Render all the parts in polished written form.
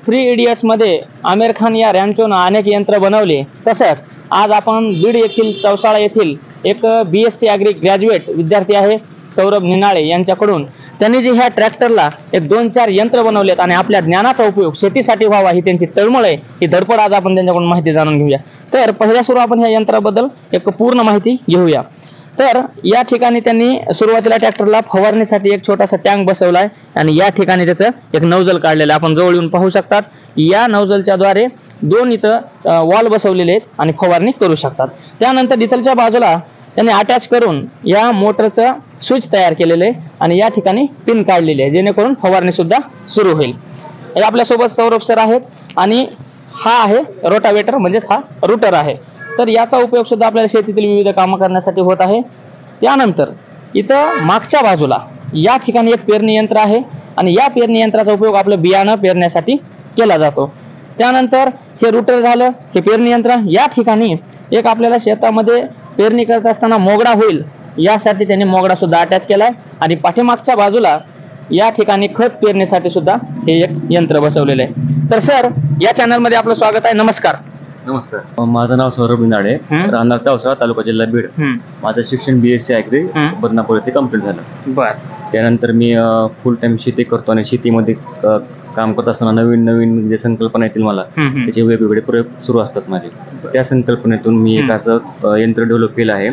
Three idiots मध्ये आमिर खान या रॅन्चोनं अनेक यंत्र बनवले, तसंच आज आपण बीड येथील चौसाळा येथील एक BSc ॲग्री ग्रॅज्युएट विद्यार्थी आहे सौरभ निनाळे यांच्याकडून त्यांनी जे ह्या ट्रॅक्टरला एक 2-4 यंत्र बनवलेत आणि आपल्या ज्ञानाचा उपयोग शेतीसाठी व्हावा ही त्यांची तळमळ आहे, ही धडपड आज आपण त्यांच्याकडून माहिती जाणून घेऊया. तर पहिल्या सुरू आपण ह्या यंत्राबद्दल एक पूर्ण माहिती घेऊया. तर या ठिकाणी त्यांनी सुरुवातीला ट्रॅक्टरला फवारणीसाठी एक छोटासा टँक बसवलाय आणि या ठिकाणी त्याचं एक नौजल काढलेलं आपण जवळ येऊन पाहू शकतात. या नौजलच्या द्वारे 2 इथं वॉल बसवलेले आहेत आणि फवारणी करू शकतात. त्यानंतर इथलच्या बाजूला त्यांनी अटॅच करून या मोटरचं स्विच तयार केलेलं आहे आणि या ठिकाणी पिन काढलेली आहे जेणेकरून फवारणी सुद्धा सुरू होईल. हे आपल्यासोबत सौरभ सर आहेत आणि हा आहे रोटावेटर म्हणजेच हा रूटर आहे. तर याचा उपयोग सुद्धा आपल्याला शेतीतील विविध कामं करण्यासाठी होत आहे. त्यानंतर इथं मागच्या बाजूला या ठिकाणी एक पेरणी यंत्र आहे आणि या पेरणी यंत्राचा उपयोग आपलं बियाणं पेरण्यासाठी केला जातो. त्यानंतर हे रूटर झालं, हे पेरणी यंत्र. या ठिकाणी एक आपल्याला शेतामध्ये पेरणी करत असताना मोगडा होईल यासाठी त्यांनी मोगडा सुद्धा अटॅच केलाय आणि पाठीमागच्या बाजूला या ठिकाणी खत पेरण्यासाठी सुद्धा हे एक यंत्र बसवलेलं आहे. तर सर, या चॅनल मध्ये आपलं स्वागत आहे. नमस्कार. नमस्कार. माझं नाव सौरभ निनाळे, राहणार चौसाळा, तालुका जिल्हा बीड. माझं शिक्षण BSc ॲग्री बदनापूर येथे कंप्लीट झालं. बर. त्यानंतर मी फुल टाइम शेती करतो आणि शेतीमध्ये काम करत असताना नवीन नवीन जे संकल्पना येतील मला त्याचे वेगवेगळे प्रयोग सुरू असतात माझे. त्या संकल्पनेतून मी एक असं यंत्र डेव्हलप केलं आहे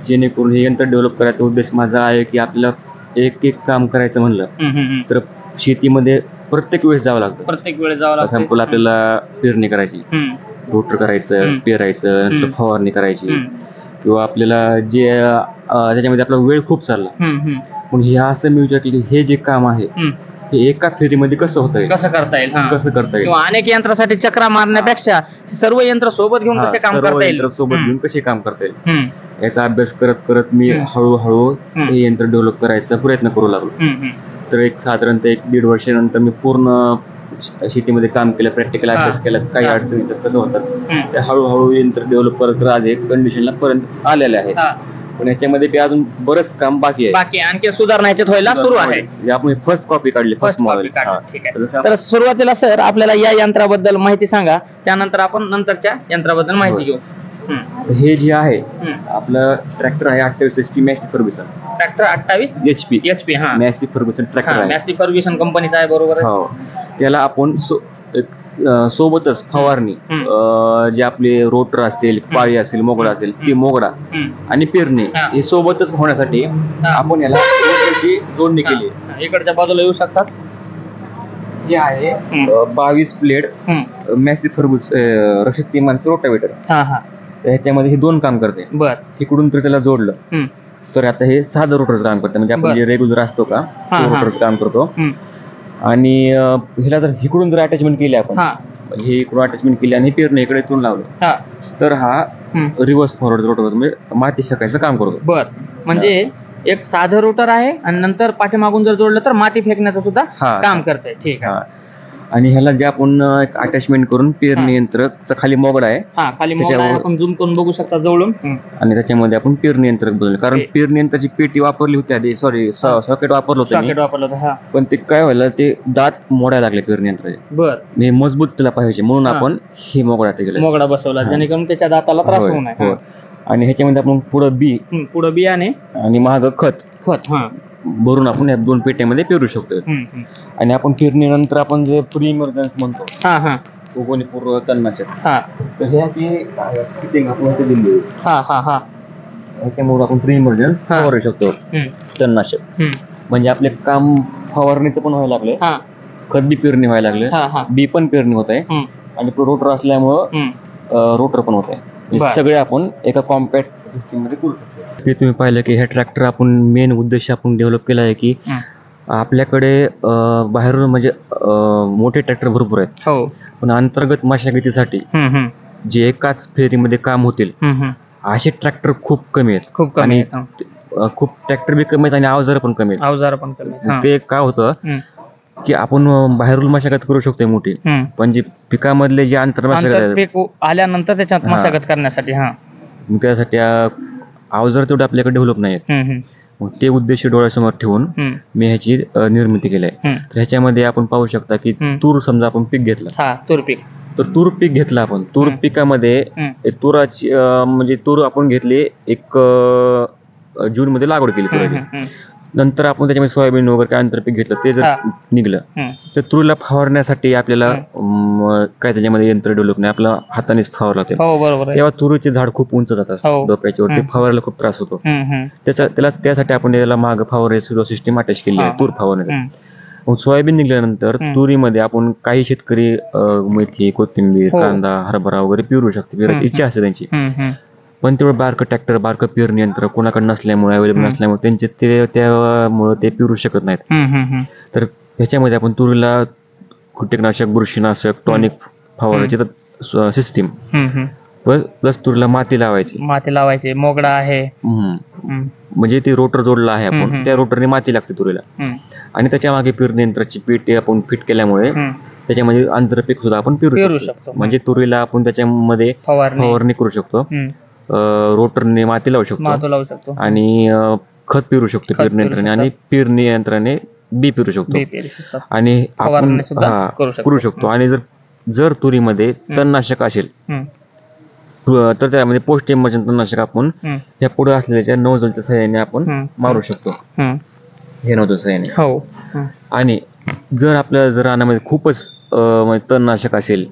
जेणेकरून हे यंत्र डेव्हलप करायचा उद्देश माझा आहे की आपल्याला एक एक काम करायचं म्हणलं तर शेतीमध्ये प्रत्येक वेळेस जावं लागतं. प्रत्येक वेळेस जावं लागतं. एक्झाम्पल आपल्याला पेरणी करायची, रोटर करायचं, पेरायचं, नंतर फवारणी करायची किंवा आपल्याला जे त्याच्यामध्ये आपला वेळ खूप चालला. पण हे असं मी विचार की हे जे काम आहे हे एका फेरीमध्ये कसं होता येईल, कसं करता येईल, कसं करता येईल. अनेक यंत्रासाठी चक्रा मारण्यापेक्षा सर्व यंत्र सोबत घेऊन कसे काम करता येईल, सोबत घेऊन कसे काम करता येईल याचा अभ्यास करत करत मी हळूहळू हे यंत्र डेव्हलप करायचा प्रयत्न करू लागलो. तर एक साधारणतः 1-1.5 वर्षानंतर मी पूर्ण शेतीमध्ये काम केलं, प्रॅक्टिकल अभ्यास केला, काही अडचणी कसं होतात ते हळूहळू यंत्र डेव्हलप करत आज एक कंडिशनला पर्यंत आलेले आहे. पण याच्यामध्ये अजून बरंच काम बाकी आहे. आणखी सुधारणा याच्यात व्हायला सुरू आहे. आपण फर्स्ट कॉपी काढली, फर्स्ट मॉडेल. तर सुरुवातीला सर आपल्याला या यंत्राबद्दल माहिती सांगा, त्यानंतर आपण नंतरच्या यंत्राबद्दल माहिती घेऊ. हे जे आहे आपलं ट्रॅक्टर आहे 28 HP Massey Ferguson. Tractor 28 HP Massey Ferguson tractor आहे. मॅसी फर्ग्युसन कंपनीचा आहे, बरोबर. हो. त्याला आपण सोबतच फवारणी जे आपले रोटर असेल, पाळी असेल, मोगडा असेल ते मोगडा आणि पेरणी हे सोबतच होण्यासाठी आपण याला जोडणी केली. इकडच्या बाजूला येऊ शकतात. हे आहे 22 प्लेट मॅसी फर्ग्युसन रक्षितमान रोटावेटर. ह्याच्यामध्ये हे 2 काम करते. बर. इकडून तर त्याला जोडलं तर आता हे साधं रोटरचं काम करते, म्हणजे आपण जे रेग्युलर असतो का रोटरचं काम करतो. आणि ह्याला जर इकडून जर अटॅचमेंट केली आपण, हे इकडून अटॅचमेंट केली आणि पेरणी इकडे इथून लावलं तर हा रिव्हर्स फॉरवर्ड रोटर म्हणजे माती फेकायचं काम करतो. बर. म्हणजे एक साधं रोटर आहे आणि नंतर पाठीमागून जर जोडलं तर माती फेकण्याचं सुद्धा काम करते. ठीक आहे. आणि ह्याला जे आपण अटॅचमेंट करून पेरणी यंत्राचा खाली मोगडा आहे, खाली मोगडा आहे, आपण झूम करून बघू शकता जवळून. आणि त्याच्यामध्ये आपण पेरणी यंत्र बदललं, कारण पेरणी यंत्राची पेटी वापरली होती आधी, सॉकेट वापरलं होतं. पण ते काय व्हायला ते दात मोडायला लागले पेरणी यंत्राचे. बर. मजबूत त्याला पाहिजे म्हणून आपण हे मोगडा बसवला जेणेकरून त्याच्या दाताला त्रास होऊ नये. आणि ह्याच्यामध्ये आपण पुढं बियाणे आणि महाग खत भरून आपण या 2 पेट्यामध्ये पेरू शकतो. आणि आपण पेरणीनंतर आपण जे प्री इमर्जन्स म्हणतो, पूर्व तणनाशक, तर ह्याची फिटिंग आपण इथे दिली. ह्याच्यामुळे आपण प्री इमर्जन्स फवारू शकतो तणनाशक. म्हणजे आपले काम फवारणीचं पण व्हायला लागले, खत बी पेरणी व्हायला लागले, बी पण पेरणी होत आहे आणि रोटर असल्यामुळं रोटर पण होत आहे. सगळे आपण एका कॉम्पॅक्ट सिस्टीम मध्ये करू शकतो. हे तुम्ही पाहिलं की हे ट्रॅक्टर आपण मेन उद्देश आपण डेव्हलप केला आहे की आपल्याकडे बाहेरून म्हणजे मोठे ट्रॅक्टर भरपूर आहेत, पण अंतर्गत मशागतीसाठी जे एकाच फेरीमध्ये काम होतील असे ट्रॅक्टर खूप कमी आहेत. आणि खूप ट्रॅक्टर बी कमी आहेत आणि अवजार पण कमी आहेत. ते काय होतं की आपण बाहेरून मशागत करू शकतो मोठी, पण जे पिकामधले जे आंतर मशागत आल्यानंतर त्याच्यात मशागत करण्यासाठी त्यासाठी अवजार तेवढे आपल्याकडे डेव्हलप नाही आहेत. मग ते उद्देश डोळ्यासमोर ठेवून मी ह्याची निर्मिती केली आहे. तर ह्याच्यामध्ये आपण पाहू शकता की तूर समजा आपण पीक घेतलं, तूर पीक, तर तूर पीक घेतलं आपण. तूर पिकामध्ये तुराची म्हणजे तूर आपण घेतली एक जून मध्ये लागवड केली तुराची. नंतर आपण त्याच्यामध्ये सोयाबीन वगैरे काय आंतरपीक घेतलं ते जर निघलं तर तुरीला फवारण्यासाठी आपल्याला काय त्याच्यामध्ये यंत्र डेव्हलप नाही, आपल्या हातानेच फवार लागते. तेव्हा तुरीचे झाड खूप उंच जातात डोक्याच्या वरती, फवारायला खूप त्रास होतो. त्यासाठी आपण त्याला माग फवारे सिस्टीम अटॅच केली आहे तूर फवारण्यासाठी. मग सोयाबीन निघाल्यानंतर तुरीमध्ये आपण काही शेतकरी मेथी, कोथिंबीर, कांदा, हरभरा वगैरे पेरू शकते, पेरायची इच्छा असते त्यांची. पण तेवढं बारकं ट्रॅक्टर, बारकं पेरणी यंत्र कोणाकडे नसल्यामुळे, अवेलेबल नसल्यामुळे त्यांचे त्यामुळे ते पेरू शकत नाहीत. तर ह्याच्यामध्ये आपण तुरीला कीटकनाशक, बुरशीनाशक, टॉनिक फवारायची सिस्टीम, प्लस तुरीला माती लावायची, मोगडा आहे, म्हणजे ते रोटर जोडला आहे आपण, त्या रोटरने माती लागते तुरीला. आणि त्याच्या मागे पेरणी यंत्राची पेटी आपण फिट केल्यामुळे त्याच्यामध्ये आंतरपीक सुद्धा आपण पेरू शकतो. म्हणजे तुरीला आपण त्याच्यामध्ये फवारणी करू शकतो, रोटरने माती लावू शकतो आणि खत पेरू शकतो पेरणी यंत्राने, आणि पेरणी यंत्राने बी पेरू शकतो आणि आपण करू शकतो. आणि जर तुरीमध्ये तणनाशक असेल तर त्यामध्ये पोस्ट इमर्जन तणनाशक आपण ह्या पुढे असलेल्या नोझलच्या सहाय्याने आपण मारू शकतो, हे नोझलच्या सहाय्याने. आणि जर आपल्या रानामध्ये खूपच तणनाशक असेल,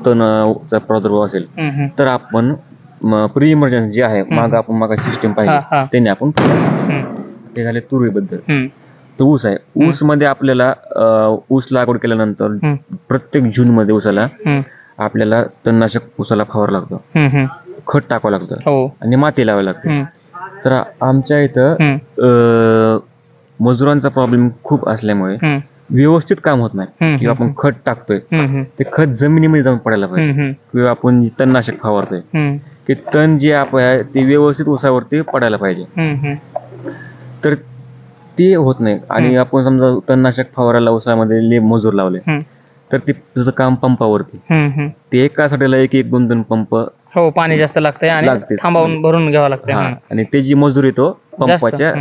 तणचा प्रादुर्भाव असेल, तर आपण प्री इमर्जन्सी जे आहे मागा सिस्टीम पाहिजे त्याने आपण. ते झाले तुरीबद्दल. तर ऊस आहे, ऊस मध्ये आपल्याला ऊस लागवड केल्यानंतर प्रत्येक जून मध्ये ऊसाला आपल्याला तणनाशक ऊसाला फवार लागतं, खत टाकावं लागतं आणि माती लावावी लागते. तर आमच्या इथं मजुरांचा प्रॉब्लेम खूप असल्यामुळे व्यवस्थित काम होत नाही. किंवा आपण खत टाकतोय ते खत जमिनीमध्ये जाऊन पडायला पाहिजे, किंवा आपण तणनाशक फवारतोय की तण जे आहे ते व्यवस्थित ऊसावरती पडायला पाहिजे, तर ते होत नाही. आणि आपण समजा तणनाशक फवारायला ऊसामध्ये मजूर लावले तर ते तुझं काम पंपावरती, ते एका साठीला एक 2 पंप पाणी जास्त लागतंय आणि थांबवून भरून घ्यावं लागतं. आणि ते जी मजूर येतो पंपाच्या,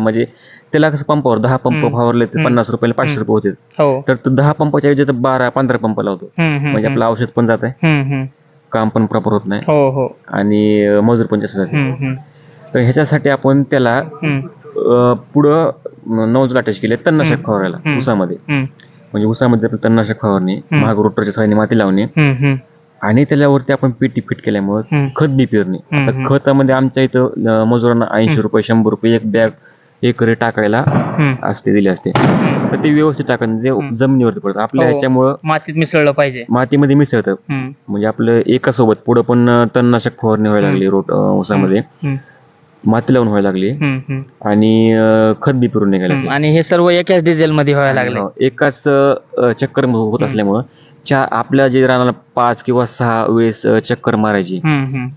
म्हणजे त्याला कसं पंपावर 10 पंप फवारले तर 50 रुपयाला 500 रुपये होते, तर तो 10 पंपाच्या ऐवजी 12-15 पंप लावतो, म्हणजे आपलं औषध पण जात आहे, काम पण प्रॉपर होत नाही आणि मजूर पण जास्त जाते. तर ह्याच्यासाठी आपण त्याला पुढं नोझल अटॅच केले तणनाशक फवारायला ऊसामध्ये. म्हणजे ऊसामध्ये तणनाशक फवारणी, महाग रोटरच्या सहाय्याने माती लावणे आणि त्याच्यावरती आपण पेटी फिट केल्यामुळे खत बी पेरणे. आता खतामध्ये आमच्या इथं मजुरांना 80 रुपये 100 रुपये एक बॅग एकरी टाकायला असते, दिले असते. तर ते व्यवस्थित टाकणं जे जमिनीवरती पडतं आपल्या ह्याच्यामुळं मातीत मिसळलं पाहिजे, मातीमध्ये मिसळतं. म्हणजे आपलं एका सोबत पुढं पण तणनाशक फवारणी व्हायला लागली, ऊसामध्ये माती लावून व्हायला लागली आणि खत बी पेरून निघायला लागले. आणि हे सर्व एकाच डिझेल मध्ये व्हायला लागले, एकाच चक्कर होत असल्यामुळं आपल्या जे रानाला 5 किंवा 6 वेळेस चक्कर मारायची,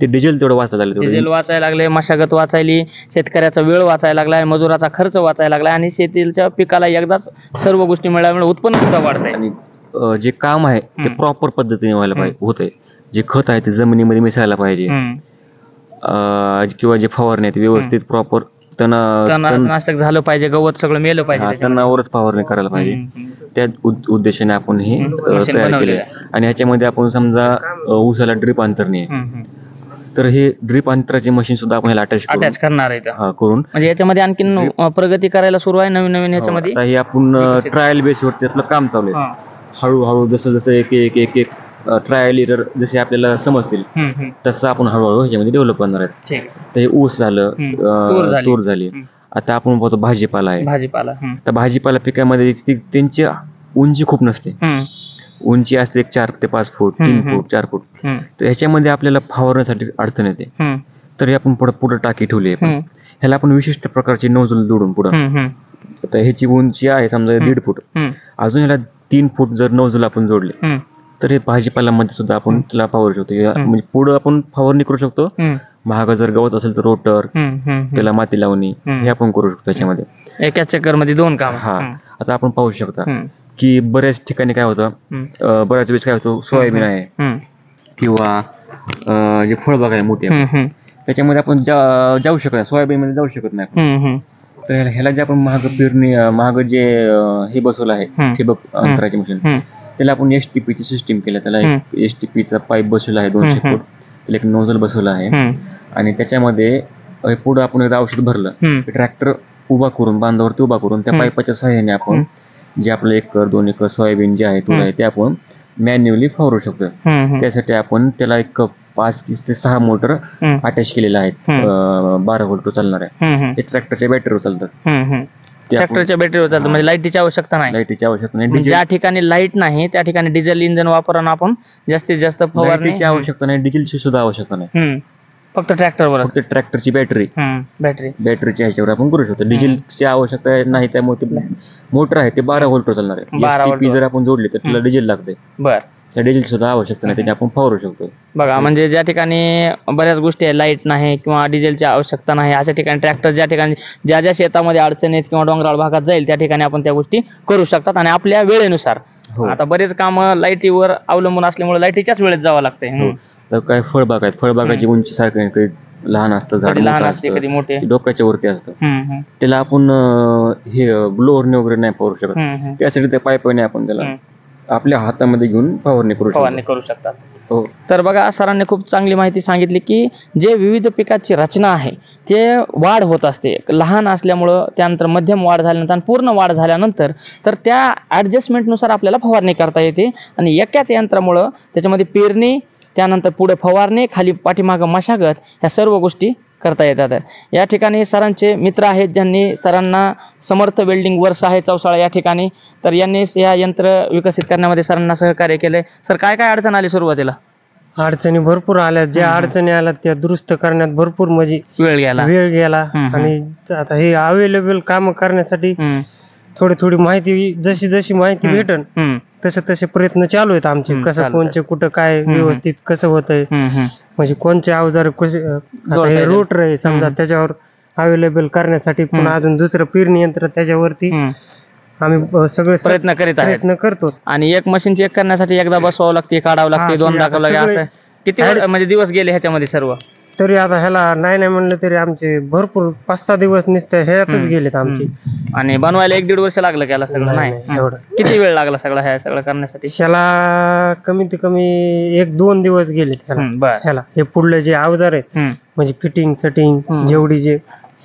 ते डिझेल तेवढं वाचायला लागले, डिझेल वाचायला लागले, मशागत वाचायली, शेतकऱ्याचा वेळ वाचायला लागलाय, मजुराचा खर्च वाचायला लागलाय आणि शेतीच्या पिकाला एकदाच सर्व गोष्टी मिळाल्यामुळे उत्पन्न सुद्धा वाढतंय. आणि जे काम आहे ते प्रॉपर पद्धतीने व्हायला पाहिजे होतंय. जे खत आहे ते जमिनीमध्ये मिसळायला पाहिजे, किंवा जे फवारणी आहे व्यवस्थित प्रॉपर तणनाशक झालं पाहिजे, गवत सगळं मेलं पाहिजे, तणावरच फवारणी करायला पाहिजे. त्या उद्देशाने आपण हे तयार केले. आणि ह्याच्यामध्ये आपण समजा ऊसाला ड्रीप अंतरणी आहे, तर हे ड्रीप अंतराचे मशीन सुद्धा आपण अटॅच करणार आहे करून, म्हणजे याच्यामध्ये आणखीन प्रगती करायला सुरू आहे नवीन ह्याच्यामध्ये. हे आपण ट्रायल बेसवरती आपलं काम चालू आहे. हळूहळू जसं एक ट्रायल एरर जसे आपल्याला समजतील तसं आपण हळूहळू ह्याच्यामध्ये डेव्हलप करणार आहेत. तर हे ऊस झालं, तूर झाली, आता आपण पाहतो भाजीपाला आहे. तर भाजीपाला पिकामध्ये त्यांची उंची खूप नसते, उंची असते 4 ते 5 फूट, 3 फूट, 4 फूट. तर ह्याच्यामध्ये आपल्याला फवारण्यासाठी अडचण येते. तर हे आपण पुढे टाकी ठेवली, ह्याला आपण विशिष्ट प्रकारची नोझल जोडून पुढं, तर ह्याची उंची आहे समजा 1.5 फूट, अजून ह्याला 3 फूट जर नोझल आपण जोडले तर हे भाजीपाल्यामध्ये सुद्धा आपण त्याला फवारू शकतो. म्हणजे पुढं आपण फवारणी करू शकतो, महाग जर गवत असेल तर रोटर, त्याला माती लावणी हे आपण करू शकतो त्याच्यामध्ये, एकाच चक्कर मध्ये 2 काम. आता आपण पाहू शकता की बऱ्याच ठिकाणी काय होतं, बऱ्याच वेळेस काय होतं, सोयाबीन आहे किंवा जे फळबाग आहे मोठे, त्याच्यामध्ये आपण जाऊ शकत नाही, सोयाबीन मध्ये जाऊ शकत नाही आपण. तर ह्याला जे आपण महाग जे हे बसवलं आहे ठिबक अंतराचे मशीन, त्याला आपण STP ची सिस्टीम केलं. त्याला STP चा पाईप बसवला आहे 200 फूट, त्याला एक नोझल बसवला आहे आणि त्याच्यामध्ये पुढे आपण एकदा औषध भरलं, ट्रॅक्टर उभा करून बांधावरती उभा करून त्या पाईपाच्या सहाय्याने आपण जे आपलं 1 एकर 2 एकर सोयाबीन जे आहे तूर आहे ते आपण मॅन्युअली फवारू शकतो. त्यासाठी आपण त्याला एक 5 ते 6 मोटर अटॅच केलेले आहेत, 12 व्होल्ट चालणाऱ्या. ते ट्रॅक्टरच्या बॅटरीवर चालतात. ट्रॅक्टरच्या बॅटरीवर चालतं, म्हणजे लाईटीची आवश्यकता नाही. लाईटीची आवश्यकता नाही. ज्या ठिकाणी लाईट नाही त्या ठिकाणी डिझेल इंजन वापरून आपण जास्तीत जास्त फवारणी आवश्यकता नाही, डिझेलची सुद्धा आवश्यकता नाही. फक्त ट्रॅक्टरवर, फक्त ट्रॅक्टरची बॅटरीच्या ह्याच्यावर आपण करू शकतो. डिझेलची आवश्यकता नाही, त्यामुळे ते मोटर आहे ते 12 व्होल्ट चालणार आहे. 12 व्होल्ट जर आपण जोडले तर त्याला डिझेल लागते. त्या डिझेल सुद्धा आवश्यकता नाही, त्याने आपण फवारू शकतो. बघा, म्हणजे ज्या ठिकाणी बऱ्याच गोष्टी आहे, लाईट नाही किंवा डिझेलची आवश्यकता नाही, अशा ठिकाणी ट्रॅक्टर ज्या ठिकाणी ज्या शेतामध्ये अडचणीत किंवा डोंगराळ भागात जाईल त्या ठिकाणी आपण त्या गोष्टी करू शकतात आणि आपल्या वेळेनुसार. आता बरेच काम लाईटीवर अवलंबून असल्यामुळे लाईटीच्याच वेळेत जावं लागतंय. तर काय फळबाग आहेत, फळबागाची उंची सारखी कधी लहान असतं, झाड लहान असते, कधी मोठे, डोक्याच्या वरती असतं, त्याला आपण हे ब्लोअरने वगैरे नाही फवारू शकत. त्यासाठी त्या पाईपाने आपण त्याला आपल्या हातामध्ये घेऊन फवारणी करू शकतात. तर बघा, सरांनी खूप चांगली माहिती सांगितली की जे विविध पिकाची रचना आहे ते वाढ होत असते. लहान असल्यामुळं, त्यानंतर मध्यम वाढ झाल्यानंतर आणि पूर्ण वाढ झाल्यानंतर तर त्या ऍडजस्टमेंटनुसार आपल्याला फवारणी करता येते आणि एकाच यंत्रामुळं त्याच्यामध्ये पेरणी, त्यानंतर पुढे फवारणी, खाली पाठीमागं मशागत, ह्या सर्व गोष्टी करता येतात. या ठिकाणी सरांचे मित्र आहेत ज्यांनी सरांना समर्थ वेल्डिंग वर्क्स आहे चौसाळा या ठिकाणी, तर यांनी या यंत्र विकसित करण्यामध्ये सरांना सहकार्य केले. सर, काय काय अडचण आली सुरुवातीला? अडचणी भरपूर आल्या. ज्या अडचणी आल्या त्या दुरुस्त करण्यात भरपूर म्हणजे वेळ गेला आणि आता हे अवेलेबल काम करण्यासाठी थोडी माहिती, जशी माहिती भेटन तसे प्रयत्न चालू आहेत आमचे. कसं कोणचे कुठं काय व्यवस्थित कसं होतंय, म्हणजे कोणचे अवजार कसे, हे रोटर आहे समजा त्याच्यावर अवेलेबल करण्यासाठी पुन्हा अजून दुसरं पेरणी यंत्र त्याच्यावरती आम्ही सगळे प्रयत्न करतो. आणि एक मशीन चेक करण्यासाठी एकदा बसवावं लागते, काढावं लागते, 2 टाकावं लागते. असं किती म्हणजे दिवस गेले ह्याच्यामध्ये सर्व? तरी आता ह्याला नाही म्हणलं तरी आमचे भरपूर 5-6 दिवस नुसते ह्यातच गेलेत आमचे. आणि बनवायला 1-1.5 वर्ष लागलं त्याला सगळं? नाही एवढं. किती वेळ लागला हे सगळं करण्यासाठी? ह्याला कमीत कमी 1-2 दिवस गेलेत ह्याला. हे पुढले जे अवजार आहेत म्हणजे फिटिंग सेटिंग जेवढी जे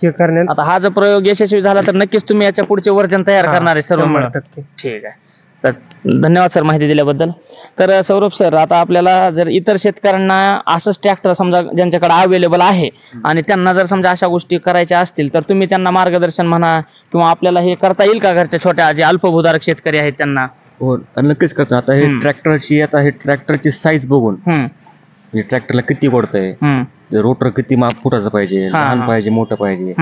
हे करण्यात. आता हा जर प्रयोग यशस्वी झाला तर नक्कीच तुम्ही याच्या पुढचे वर्जन तयार करणार आहे सर्व मिळून? ठीक आहे. तर धन्यवाद सर माहिती दिल्याबद्दल. तर सौरभ सर, आता आपल्याला जर इतर शेतकऱ्यांना असंच ट्रॅक्टर समजा ज्यांच्याकडे अवेलेबल आहे आणि त्यांना जर समजा अशा गोष्टी करायच्या असतील तर तुम्ही त्यांना मार्गदर्शन म्हणा किंवा आपल्याला हे करता येईल का घरच्या छोट्या जे अल्पभूधारक शेतकरी आहेत त्यांना? हो, नक्कीच करतो. आता हे ट्रॅक्टरची साईज बघून ट्रॅक्टरला किती पडतंय, रोटर किती फुटाचं पाहिजे, लहान पाहिजे, मोठं पाहिजे,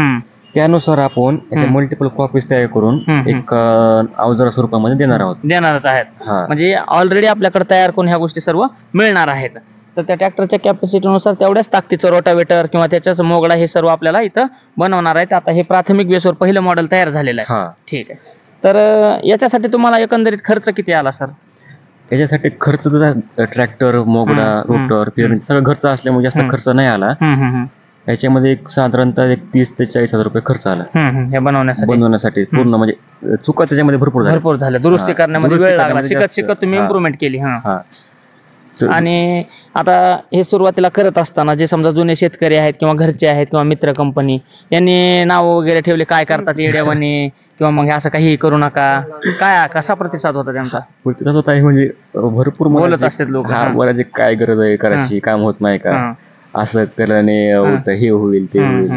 त्यानुसार आपण मल्टिपल कॉपीज तयार करून एक अवजार स्वरूपामध्ये देणारच आहेत. म्हणजे ऑलरेडी आपल्याकडे तयार करून ह्या गोष्टी सर्व मिळणार आहेत. तर त्या ट्रॅक्टरच्या कॅपॅसिटीनुसार तेवढ्याच ताकदीचं रोटावेटर किंवा त्याच्याच मोगडा हे सर्व आपल्याला इथं बनवणार आहेत. आता हे प्राथमिक बेसवर पहिलं मॉडेल तयार झालेलं आहे. ठीक आहे. तर याच्यासाठी तुम्हाला एकंदरीत खर्च किती आला सर? याच्यासाठी खर्च ट्रॅक्टर, मोगडा, रोटर, पेरणी सगळं खर्च असल्यामुळे जास्त खर्च नाही आला. याच्यामध्ये साधारणतः 30 ते 40 हजार रुपये खर्च आला हे बनवण्यासाठी. पूर्ण म्हणजे चुका त्याच्यामध्ये भरपूर झाल्या. दुरुस्ती करण्यामध्ये वेळ लागला. शिकत तुम्ही इम्प्रुव्हमेंट केली. आणि आता हे सुरुवातीला करत असताना जे समजा जुने शेतकरी आहेत किंवा घरचे आहेत किंवा मित्र कंपनी यांनी नाव वगैरे ठेवले, काय करतात येड्यावानी किंवा मग असं काही करू नका, काय कसा प्रतिसाद होता त्यांचा? प्रतिसाद होता म्हणजे भरपूर बोलत असतात लोक, बोलायचे काय गरज आहे करायची, काम होत नाही का, असं केल्याने हे होईल ते होईल.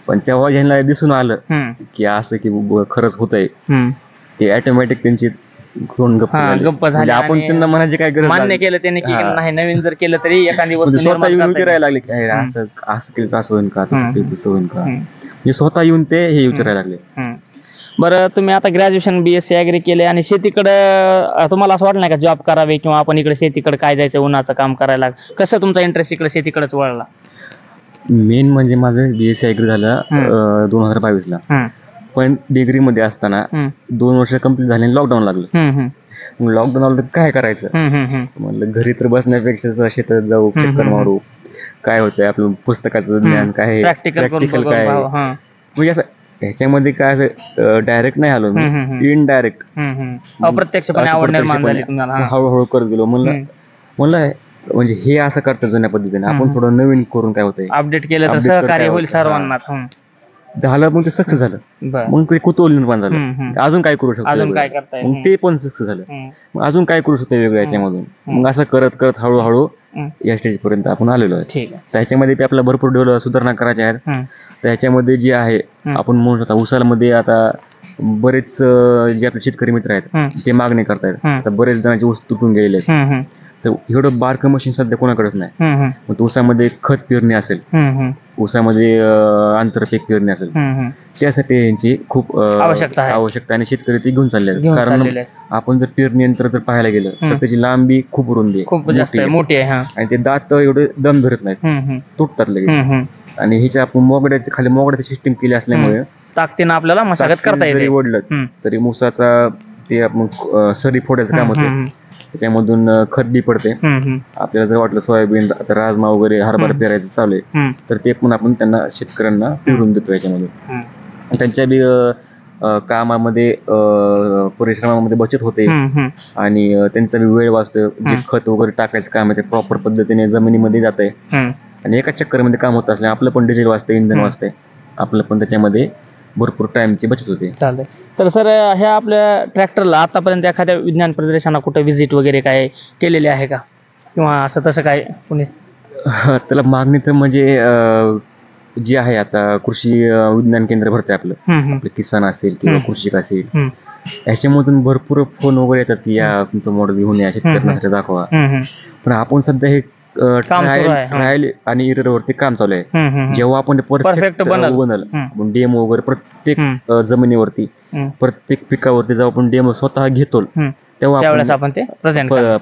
पण जेव्हा ह्यांना दिसून आलं की असं की खरंच होतंय, ते ऑटोमॅटिक त्यांची गप्प झाले. आपण त्यांना म्हणायचे काय गरज, मान्य केलं त्यांनी की नाही, नवीन जर केलं तरी एखादी वस्तू स्वतः येऊन विचारायला लागले की असं केलं तर असं होईल का, तसं केलं तसं होईल का, म्हणजे स्वतः येऊन ते हे विचारायला लागले. बरं, तुम्ही आता ग्रॅज्युएशन BSc ॲग्री केले आणि शेतीकडे तुम्हाला असं वाटलं नाही का जॉब करावे किंवा आपण इकडे शेतीकडे काय जायचं, उन्हाचं काम करायला? कसं तुमचा इंटरेस्ट इकडे शेतीकडेच वळला? मेन म्हणजे माझं BSc ॲग्री झालं 2022 ला. पण डिग्री मध्ये असताना 2 वर्ष कंप्लीट झाले, लॉकडाऊन लागलं. मग लॉकडाऊन आलं तर काय करायचं, म्हणलं घरी तर बसण्यापेक्षा शेतात जाऊ, चक्कर मारू. काय होतंय आपलं पुस्तकाचं ज्ञान काय आहे, प्रॅक्टिकल काय आहे. म्हणजे असं ह्याच्यामध्ये काय असं डायरेक्ट नाही आलो मी, इनडायरेक्ट अप्रत्यक्षपणे आवड निर्माण झाली तुम्हाला. हळूहळू करत गेलो. म्हणलं म्हणजे हे असं करतात जुन्या पद्धतीने, आपण थोडं नवीन करून काय होतंय अपडेट केलं तर सहकार्य होईल सर्वांनाच. झालं, मग ते सक्सेस झालं. मग ते कुतूहल निर्माण झालं, अजून काय करू शकतो, अजून काय करता येईल, मग ते पण सक्सेस झालं. मग अजून काय करू शकतो वेगळं याच्यामधून. मग असं करत करत हळूहळू या स्टेज पर्यंत आपण आलेलो आहे. ठीक आहे. त्याच्यामध्ये आपल्याला भरपूर सुधारणा करायच्या आहेत. त्याच्यामध्ये जे आहे आपण म्हणू शकता उसामध्ये आता बरेच जे आपले शेतकरी मित्र आहेत ते मागणी करतायत. आता बरेच जणांचे ऊस तुटून गेलेले आहेत, तर एवढं बारकं मशीन सध्या कोणाकडेच नाही. मग ऊसामध्ये खत पेरणी असेल, ऊसामध्ये आंतरपीक पेरणी असेल, त्यासाठी यांची खूप आवश्यकता आणि शेतकरी ती घेऊन चालले आहेत. कारण आपण जर पेरणी यंत्र जर पाहायला गेलं तर त्याची लांबी खूप रुंदी आहे, खूप जास्त मोठी आहे, आणि ते दात एवढे दम धरत नाहीत, तुटतात लगेच. आणि ह्याच्या आपण मोगड्याच्या खाली मोगड्याची सिस्टीम केली असल्यामुळे ताकदीनं आपल्याला मशागत करता येते. जरी ओढलं तरी ऊसाचा ते आपण सरी फोडायचं काम होतं, त्याच्यामधून खत बी पडते. आपल्याला जर वाटलं सोयाबीन, राजमा वगैरे हरभरा पेरायचं चालू आहे तर ते पण आपण त्यांना शेतकऱ्यांना पेरून देतो. याच्यामधून त्यांच्या बी कामामध्ये परिश्रमामध्ये बचत होते आणि त्यांचा बी वेळ वाचतो. जे खत वगैरे टाकायचं काम आहे ते प्रॉपर पद्धतीने जमिनीमध्ये जात आहे आणि एका चक्करमध्ये काम होत असल्याने आपलं पण डिझेल वाचतंय, इंधन वाचतंय, आपलं पण त्याच्यामध्ये भरपूर टाइमची बचत होते. चालेल. तर सर ह्या आपल्या ट्रॅक्टरला आतापर्यंत एखाद्या विज्ञान प्रदर्शनाला कुठे व्हिजिट वगैरे काय केलेली आहे का, किंवा असं तसं काय कोणी? त्याला मागणी तर म्हणजे जी आहे आता कृषी विज्ञान केंद्र भरते आपलं किसान असेल किंवा कृषिक असेल, याच्यामधून भरपूर फोन वगैरे येतात की या तुमचं मॉडेल घेऊन या, शेतकऱ्यांना दाखवा. पण आपण सध्या हे ट्रायल आणि एरर वरती काम चालू आहे. जेव्हा आपण परफेक्ट बनल, आपण डेमो वगैरे प्रत्येक जमिनीवरती प्रत्येक पिकावरती जेव्हा आपण डेमो स्वतः घेतो त्यावेळेस आपण ते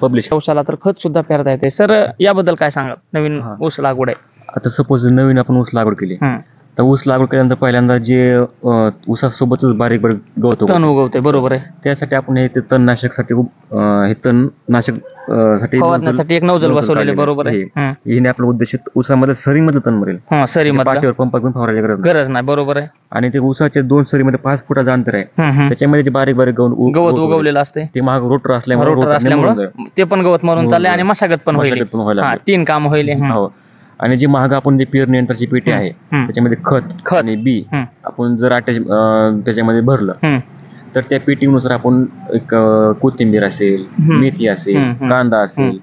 पब्लिश. ऊसाला तर खत सुद्धा पेरता येते. सर याबद्दल काय सांगा, नवीन ऊस लागवड आहे आता, सपोज नवीन आपण ऊस लागवड केली तर ऊस लागवड केल्यानंतर पहिल्यांदा जे ऊसासोबतच बारीक बारीक गवत तण उगवते, बरोबर आहे, त्यासाठी आपण हे तणनाशकसाठी हे तणनाशक साठी एक नोझल बसवलेले, बरोबर आहे. हे आपला उद्देश ऊसामध्ये सरीमध्ये तण मरेल, सरीमध्ये पंप घेऊन फवारायची गरज नाही, बरोबर आहे. आणि ते ऊसाच्या 2 सरीमध्ये 5 फुटाचं अंतर आहे, त्याच्यामध्ये जे बारीक बारीक गवत उगवलेलं असते ते माग रोटर असल्यामुळे ते पण गवत मरून चालले आणि मशागत पण होईल, 3 काम होईल. आणि जी महाग आपण जे पेरणी यंत्राची पेटी आहे त्याच्यामध्ये खत आणि बी आपण जर त्याच्यामध्ये भरलं तर त्या पेटीनुसार आपण एक कोथिंबीर असेल, मेथी असेल, कांदा असेल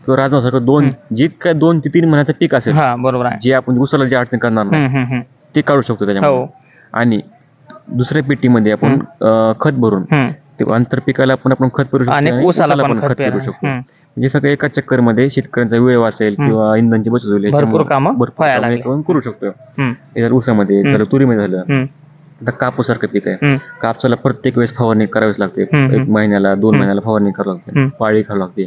किंवा राजमासारखं 2 ते 3 महिन्याचं पीक असेल, बरोबर आहे, जे आपण उसाला जे अडचण करणार नाही ते काढू शकतो त्याच्यामध्ये. आणि दुसऱ्या पेटीमध्ये आपण खत भरून ते आंतरपिकाला आपण खत पेरू शकतो आणि उसाला पण खत पेरू शकतो. म्हणजे सगळं एका चक्कर मध्ये शेतकऱ्यांचा वेळ वाचेल किंवा इंधनची बचत होईल, भरपूर काम करू शकतो. ऊसामध्ये झालं, तुरीमध्ये झालं. आता कापूस सारखं पीक आहे, कापसाला प्रत्येक वेळेस फवारणी करावीच लागते, 1 महिन्याला 2 महिन्याला फवारणी करावी लागते, पाळी करावी लागते.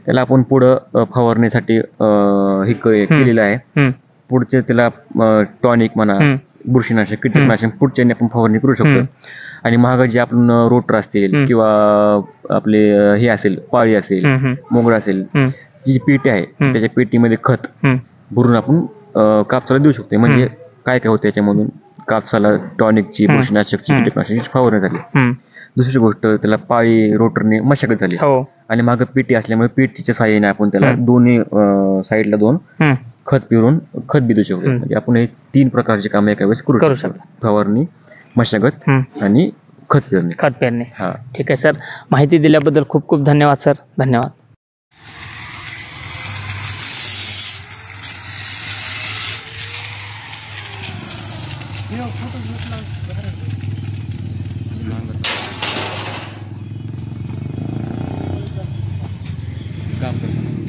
त्याला आपण पुढं फवारणीसाठी हे केलेलं आहे. पुढचे त्याला टॉनिक म्हणा, बुरशीनाशक, कीटकनाशक पुढच्या आपण फवारणी करू शकतो. आणि महाग जे आपण रोटर असतील किंवा आपले हे असेल, पाळी असेल, मोगरा असेल, जी पेटी आहे त्याच्या पेटीमध्ये खत भरून आपण कापसाला देऊ शकतो. म्हणजे काय काय होतं याच्यामधून, कापसाला टॉनिकची, बुरशीनाशकची, कीटकनाशकची फवारणी झाली. दुसरी गोष्ट, त्याला पाळी रोटरने मशागत झाली आणि मागं पेटी असल्यामुळे पेटीच्या साहाय्याने आपण त्याला दोन्ही साईडला 2 खत पिरून खत बी देऊ शकतो. म्हणजे आपण हे 3 प्रकारचे काम एका वेळेस करू शकतो, फवारणी, मशागत आणि खत पेरणी. ठीक आहे सर, माहिती दिल्याबद्दल खूप खूप धन्यवाद सर. धन्यवाद. काम करतो.